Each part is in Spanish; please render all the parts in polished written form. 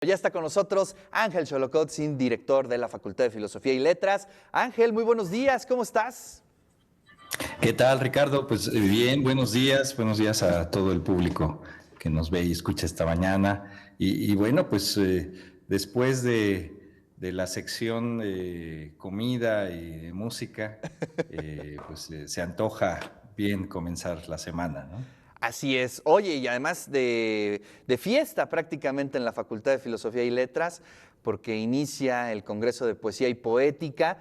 Ya está con nosotros Ángel Xolocotzin, director de la Facultad de Filosofía y Letras. Ángel, muy buenos días, ¿cómo estás? ¿Qué tal, Ricardo? Pues bien, buenos días a todo el público que nos ve y escucha esta mañana. Bueno, pues después de la sección de comida y de música, se antoja bien comenzar la semana, ¿no? Así es. Oye, y además de fiesta prácticamente en la Facultad de Filosofía y Letras, porque inicia el Congreso de Poesía y Poética,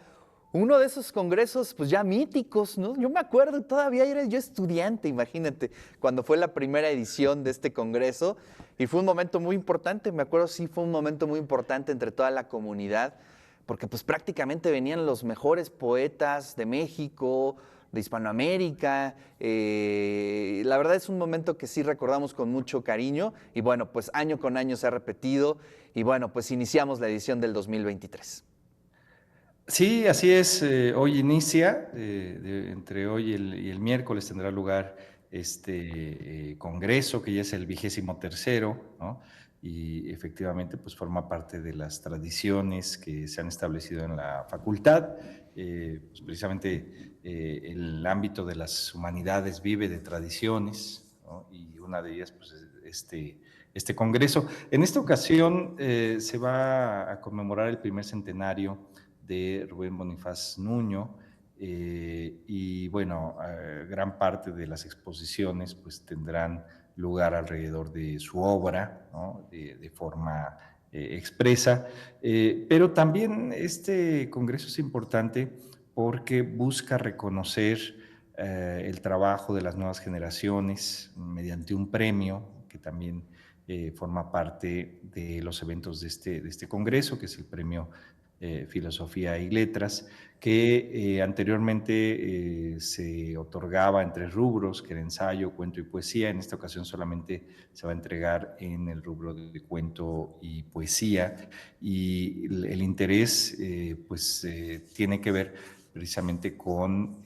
uno de esos congresos pues ya míticos, ¿no? Yo me acuerdo, todavía era yo estudiante, imagínate, cuando fue la primera edición de este congreso, y fue un momento muy importante, me acuerdo, sí, fue un momento muy importante entre toda la comunidad, porque pues prácticamente venían los mejores poetas de México, de Hispanoamérica. La verdad es un momento que sí recordamos con mucho cariño y bueno, pues año con año se ha repetido y bueno, pues iniciamos la edición del 2023. Sí, así es. Hoy inicia, entre hoy y el miércoles tendrá lugar este congreso, que ya es el 23º, ¿no? Y efectivamente, pues forma parte de las tradiciones que se han establecido en la facultad. Pues precisamente el ámbito de las humanidades vive de tradiciones, ¿no? Y una de ellas, pues, es este congreso. En esta ocasión se va a conmemorar el primer centenario de Rubén Bonifaz Nuño, y bueno, gran parte de las exposiciones pues tendrán lugar alrededor de su obra, ¿no? De forma expresa, pero también este congreso es importante porque busca reconocer el trabajo de las nuevas generaciones mediante un premio que también forma parte de los eventos de este congreso, que es el premio Filosofía y Letras, que anteriormente se otorgaba en 3 rubros, que era ensayo, cuento y poesía. En esta ocasión solamente se va a entregar en el rubro de cuento y poesía. Y el interés tiene que ver precisamente con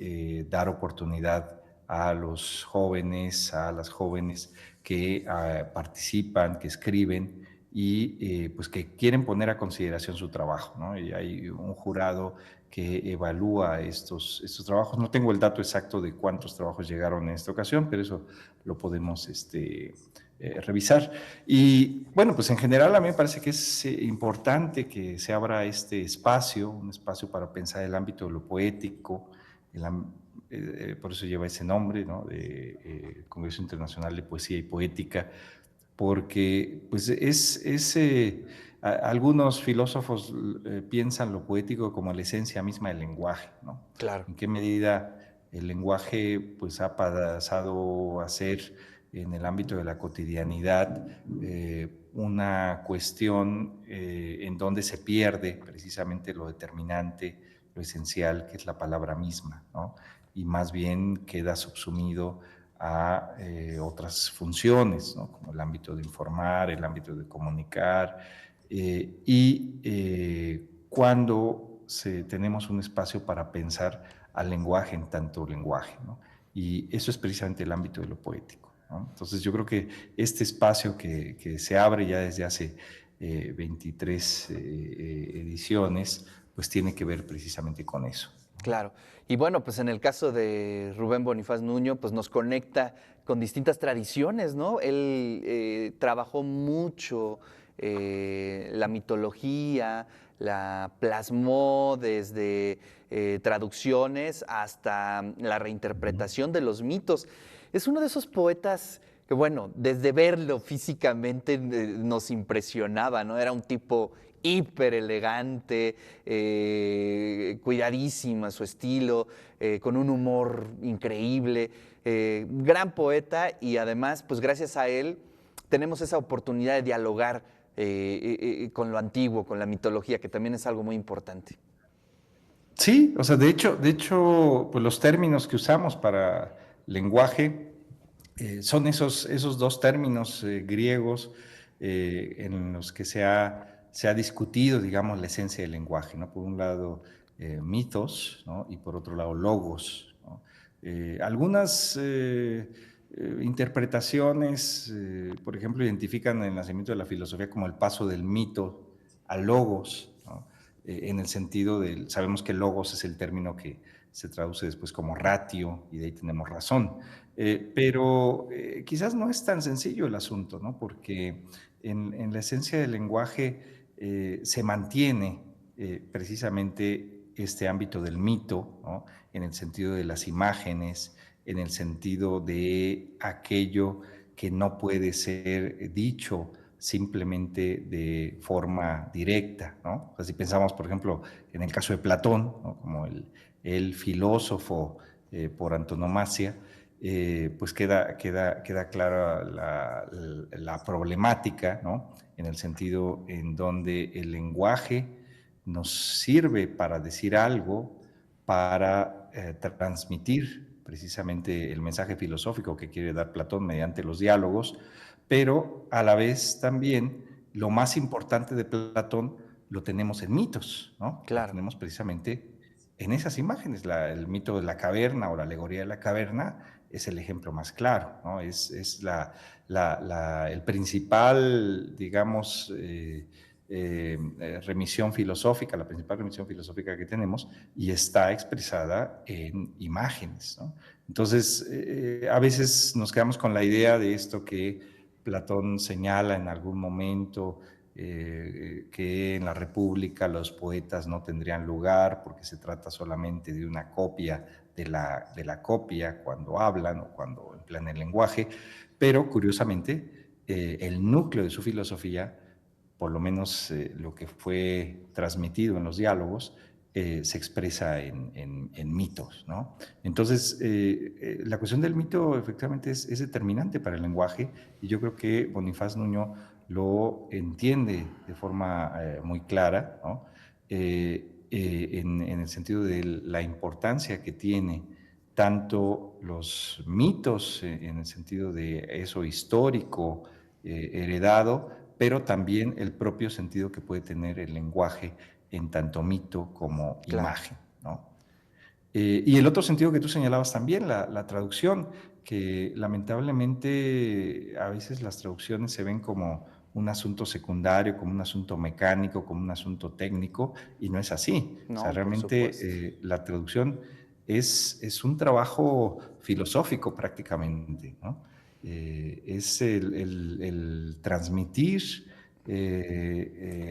dar oportunidad a los jóvenes, a las jóvenes que participan, que escriben y pues que quieren poner a consideración su trabajo, ¿no? Y hay un jurado que evalúa estos trabajos. No tengo el dato exacto de cuántos trabajos llegaron en esta ocasión, pero eso lo podemos revisar. Y bueno, pues en general a mí me parece que es importante que se abra este espacio, un espacio para pensar el ámbito de lo poético, por eso lleva ese nombre, ¿no? De Congreso Internacional de Poesía y Poética, porque pues algunos filósofos piensan lo poético como la esencia misma del lenguaje, ¿no? Claro. En qué medida el lenguaje pues ha pasado a ser en el ámbito de la cotidianidad una cuestión en donde se pierde precisamente lo determinante, lo esencial, que es la palabra misma, ¿no? Y más bien queda subsumido a otras funciones, ¿no? Como el ámbito de informar, el ámbito de comunicar, cuando tenemos un espacio para pensar al lenguaje en tanto lenguaje, ¿no? Y eso es precisamente el ámbito de lo poético, ¿no? Entonces yo creo que este espacio que se abre ya desde hace 23 ediciones, pues tiene que ver precisamente con eso. Claro. Y bueno, pues en el caso de Rubén Bonifaz Nuño, pues nos conecta con distintas tradiciones, ¿no? Él trabajó mucho la mitología, la plasmó desde traducciones hasta la reinterpretación de los mitos. Es uno de esos poetas que, bueno, desde verlo físicamente nos impresionaba, ¿no? Era un tipo hiper elegante, cuidadísima su estilo, con un humor increíble, gran poeta y además, pues gracias a él tenemos esa oportunidad de dialogar con lo antiguo, con la mitología, que también es algo muy importante. Sí, o sea, de hecho, pues los términos que usamos para lenguaje son esos dos términos griegos en los que se ha discutido, digamos, la esencia del lenguaje, ¿no? Por un lado, mitos, ¿no? Y por otro lado, logos, ¿no? Algunas interpretaciones, por ejemplo, identifican el nacimiento de la filosofía como el paso del mito al logos, ¿no? En el sentido del, sabemos que logos es el término que se traduce después como ratio, y de ahí tenemos razón. Pero quizás no es tan sencillo el asunto, ¿no? Porque en la esencia del lenguaje se mantiene precisamente este ámbito del mito, ¿no? En el sentido de las imágenes, en el sentido de aquello que no puede ser dicho simplemente de forma directa, ¿no? O sea, si pensamos, por ejemplo, en el caso de Platón, ¿no? Como el filósofo por antonomasia, pues queda clara la problemática, ¿no? En el sentido en donde el lenguaje nos sirve para decir algo, para transmitir precisamente el mensaje filosófico que quiere dar Platón mediante los diálogos, pero a la vez también lo más importante de Platón lo tenemos en mitos, ¿no? Lo Claro. tenemos precisamente en esas imágenes. El mito de la caverna o la alegoría de la caverna es el ejemplo más claro, ¿no? Es el principal, digamos, remisión filosófica, la principal remisión filosófica que tenemos, y está expresada en imágenes, ¿no? Entonces, a veces nos quedamos con la idea de esto que Platón señala en algún momento, que en la República los poetas no tendrían lugar porque se trata solamente de una copia de la copia cuando hablan o cuando emplean el lenguaje, pero curiosamente el núcleo de su filosofía, por lo menos lo que fue transmitido en los diálogos, se expresa en mitos, ¿no? Entonces, la cuestión del mito efectivamente es determinante para el lenguaje, y yo creo que Bonifaz Nuño lo entiende de forma muy clara, ¿no? En el sentido de la importancia que tiene tanto los mitos, en el sentido de eso histórico, heredado, pero también el propio sentido que puede tener el lenguaje en tanto mito como Claro. imagen, ¿no? Y el otro sentido que tú señalabas también, la traducción, que lamentablemente a veces las traducciones se ven como un asunto secundario, como un asunto mecánico, como un asunto técnico, y no es así. O sea, No, por supuesto. realmente la traducción es un trabajo filosófico prácticamente, ¿no? Es el transmitir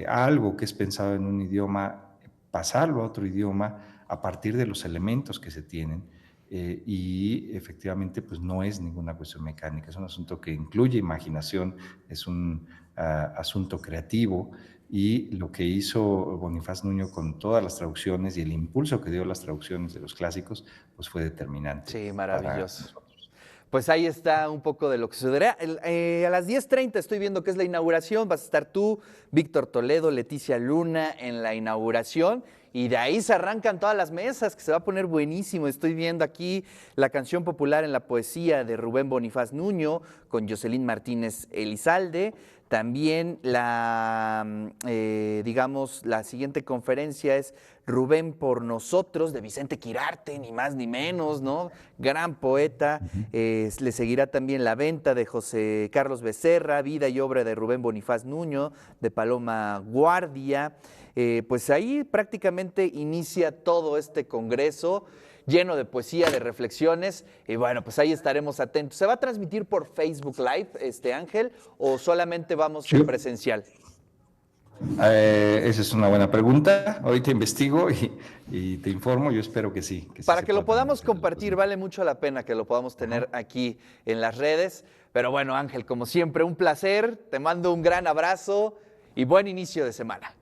algo que es pensado en un idioma, pasarlo a otro idioma a partir de los elementos que se tienen. Y efectivamente, pues no es ninguna cuestión mecánica, es un asunto que incluye imaginación, es un asunto creativo, y lo que hizo Bonifaz Nuño con todas las traducciones y el impulso que dio las traducciones de los clásicos, pues fue determinante Sí, para maravilloso. nosotros. Pues ahí está un poco de lo que sucederá. A las 10:30 estoy viendo que es la inauguración. Vas a estar tú, Víctor Toledo, Leticia Luna en la inauguración. Y de ahí se arrancan todas las mesas, que se va a poner buenísimo. Estoy viendo aquí la canción popular en la poesía de Rubén Bonifaz Nuño con Jocelyn Martínez Elizalde. También digamos, la siguiente conferencia es Rubén por nosotros, de Vicente Quirarte, ni más ni menos, ¿no? Gran poeta. Ujú. Le seguirá también La venta de José Carlos Becerra, Vida y obra de Rubén Bonifaz Nuño, de Paloma Guardia. Pues ahí prácticamente inicia todo este congreso lleno de poesía, de reflexiones, y bueno, pues ahí estaremos atentos. ¿Se va a transmitir por Facebook Live, Ángel, o solamente vamos Sí. en presencial? Esa es una buena pregunta. Ahorita investigo y te informo. Yo espero que sí Para se que lo pueda podamos transmitir. compartir, vale mucho la pena que lo podamos Ajá. tener aquí en las redes. Pero bueno, Ángel, como siempre, un placer. Te mando un gran abrazo y buen inicio de semana.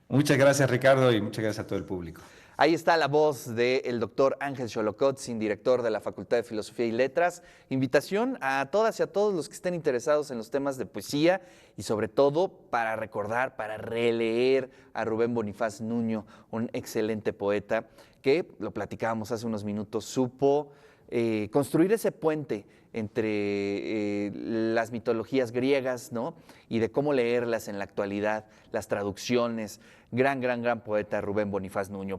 Muchas gracias, Ricardo, y muchas gracias a todo el público. Ahí está la voz del doctor Ángel Xolocotzin, director de la Facultad de Filosofía y Letras. Invitación a todas y a todos los que estén interesados en los temas de poesía y sobre todo para recordar, para releer a Rubén Bonifaz Nuño, un excelente poeta que, lo platicábamos hace unos minutos, supo construir ese puente entre las mitologías griegas, ¿no? Y de cómo leerlas en la actualidad, las traducciones. Gran poeta Rubén Bonifaz Nuño.